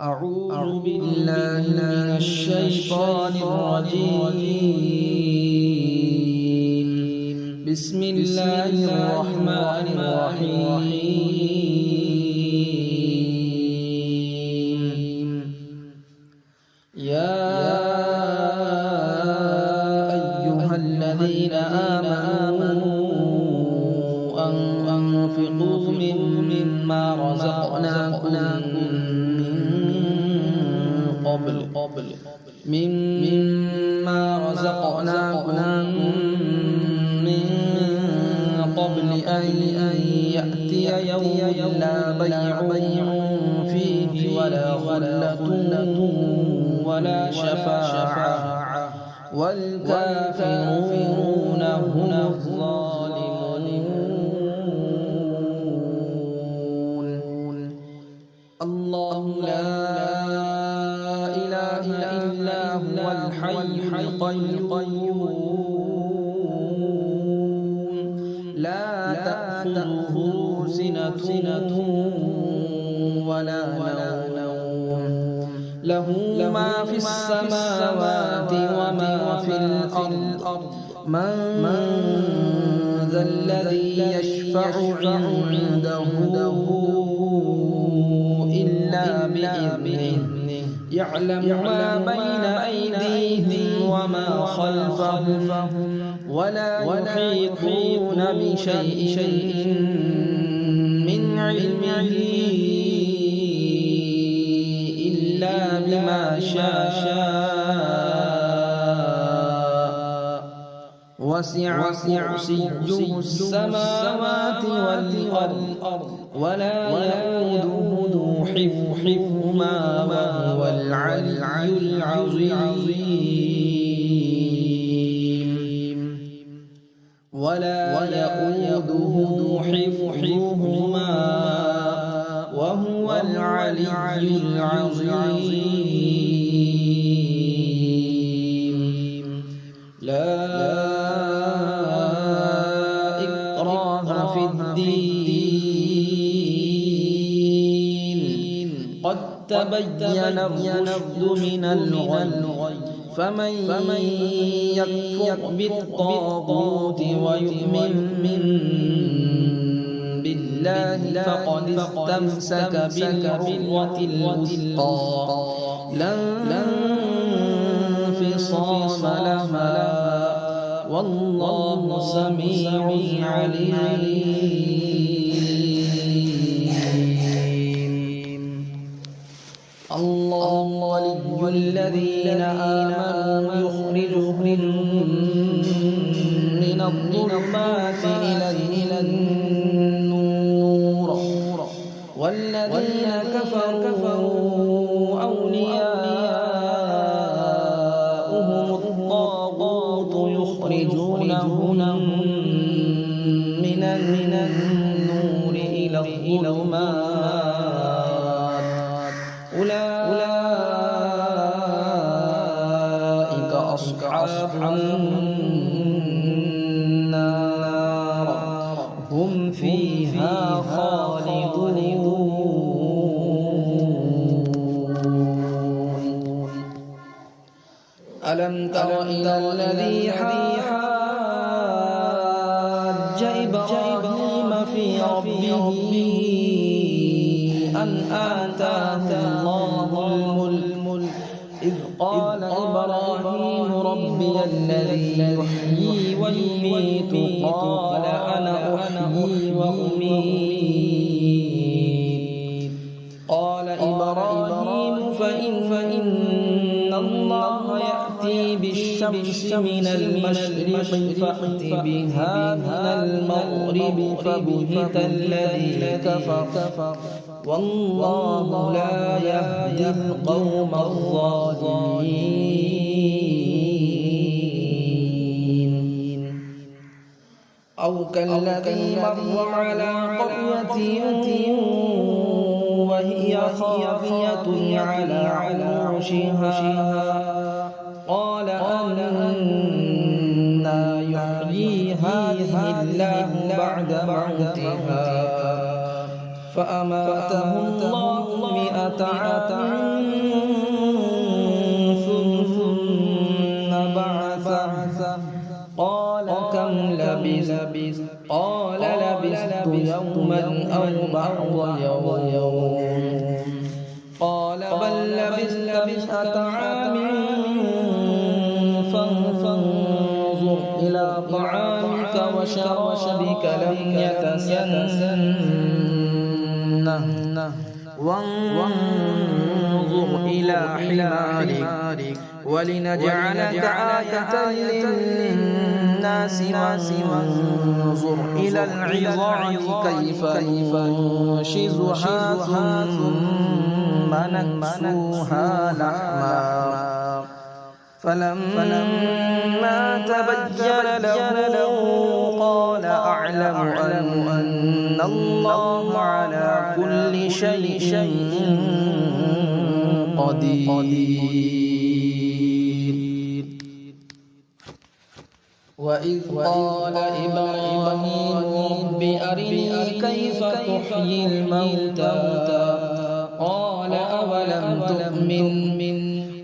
أعوذ بالله من الشيطان الرجيم. بسم الله الرحمن الرحيم. يا أيها الذين آمنوا أنفقوا مما رزقناكم مما رزقناكم من قبل أن يأتي يوم لا بيع فيه ولا خلة ولا شفاعة والكافرون هم الظالمون. الله لا إله إلا هو الحي القيوم لا تأخذه سنة ولا نوم له ما في السماوات وما في الأرض من ذا الذي يشفع عنده إلا بإذنه يعلم ما بين أيديهم وما خلفهم ولا يحيطون بشيء من علمه إلا بما شاء وسع كرسيه السماوات والأرض ولا يؤوده حفظهما وهو العلي العظيم. ولا يؤوده حفظهما وهو العلي العظيم. لا إكراه في الدين قد تبين الرشد من الغي فمن يكفر بالطاغوت ويؤمن بالله فقد استمسك بالعروة الوثقى لا انفصام لها والله سميع عليم. الله ولي الذين آمنوا يخرجهم من الظلمات إلى النور والذين كفروا أولياؤهم الطاغوت يخرجونهم من النور إلى الظلمات أولئك أصحاب النار هم فيها خالدون. ألم تر إلى الذي حاج إبراهيم في ربه أن آتاه الله الملك إذ قال إبراهيم ربي الذي يحيي ويميت قال أنا أحيي وأميت قال إبراهيم فإن الله يأتي بالشمس من المشرق فأت بها من المغرب فبهت الذي كفر والله لا يهدي القوم الظالمين. أو كالذي مر على قرية وهي خاوية على عروشها قال أنى يحيي هذه الله بعد موتها فأماته الله مئة عام ثم بعثه قال كم لبثت قال لبثت يوما أو بعض يوم قال بل لبثت 100 عام فانظر إلى طعامك وشرابك لم يتسنه وانظر إلى حمارك ولنجعلك آية للناس وانظر إلى العظام كيف ننشزها ثم نكسوها لحما فلما تبين له قال أعلم أن الله على كل شيء قدير. وإذ قال إبراهيم رب أرني كيف تحيي الموتى قال أولم تؤمن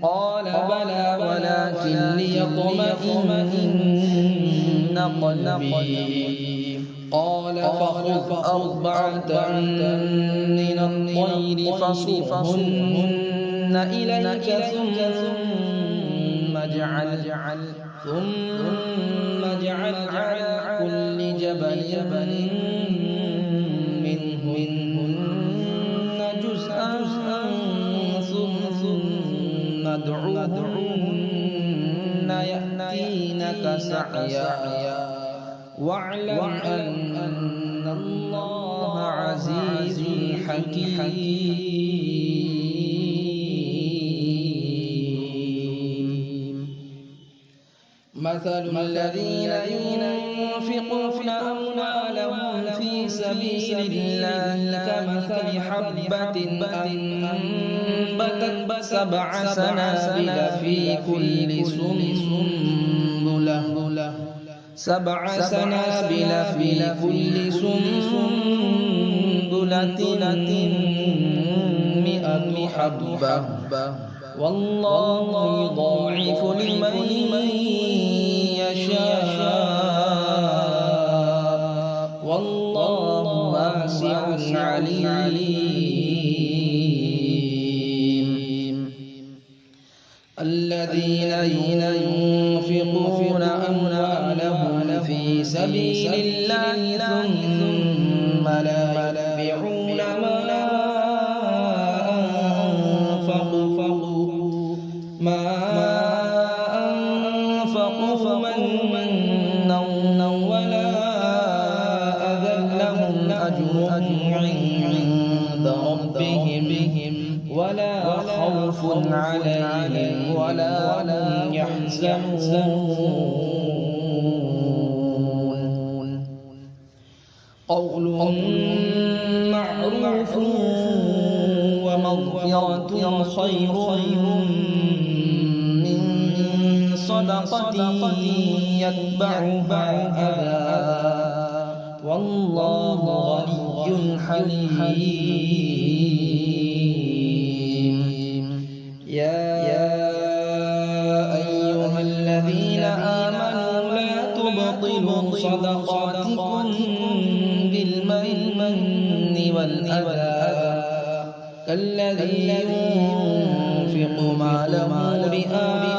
قال بلى ولكن ليطمئن قلبي قال فخذ 4 من الطير فصرهن إليك ثم اجعل على كل جبل منهن جزءا ثم ادعوهن يأتينك سعيا واعلم أن الله عزيز حكيم. مثل الذين ينفقون أموالهم في سبيل الله كمثل حبة أنبتت 7 سنابل في كل سنبلة 100 حبة والله يضاعف لمن يشاء والله واسع عليم. الذين ينفقون أموالهم في سبيل الله ثم لا يتبعون ما أنفقوا منا ولا أذى لهم أجرهم عند ربهم ولا خوف عليهم ولا هم يحزنون. قول معروف ومغفرة خير من صدقة يتبعها أذى والله غني حليم. يا أيها الذين آمنوا لا تبطلوا صدقاتكم بالمن والأذى كالذي ينفق ماله رئاء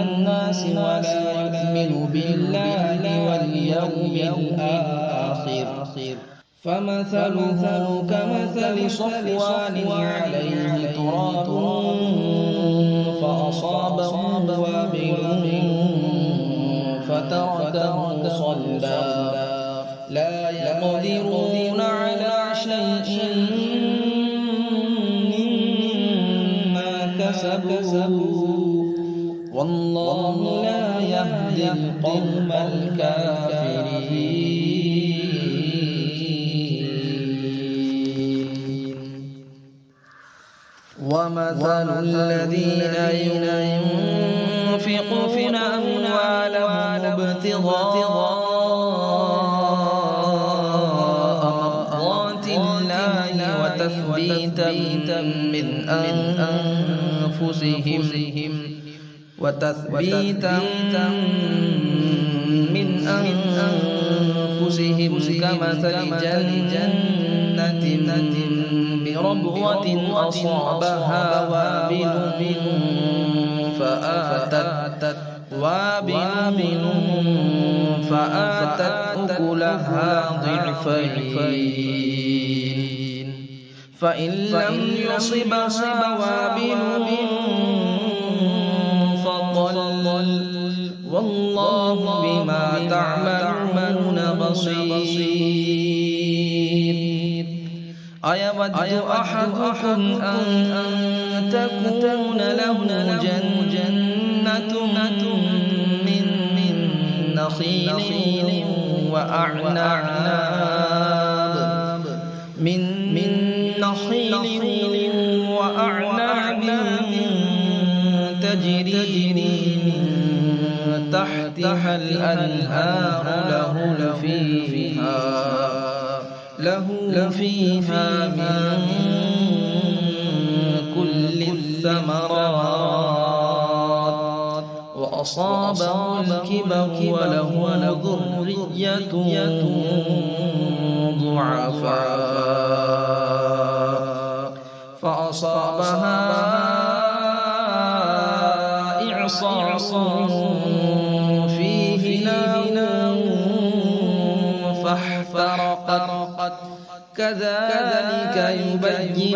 الناس ولا يؤمن بالله واليوم الآخر فمثله كمثل صفوان عليه تراب فأصابه وابل فتركه صلدا لا يقدرون على شيء مما كسبوا والله لا يهدي القوم الكافرين. ومثل الذين ينفقون أموالهم ابتغاء مرضات الله وتثبيتا من أنفسهم كمثل جنة بربوة أصابها وابل فآتت أكلها ضعفين فإن لم يصبها وابل فطل والله بما تعملون بصير أيود أحدكم أن تكون له جنة من نخيل وأعناب تجري من تحتها الأنهار له فيها من كل الثمرات وأصابه الكبر وله ذرية ضعفاء فأصابها إعصار فيه نار فاحترقت كذلك يبين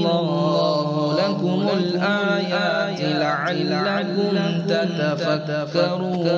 الله لكم الآيات لعلكم تتفكرون.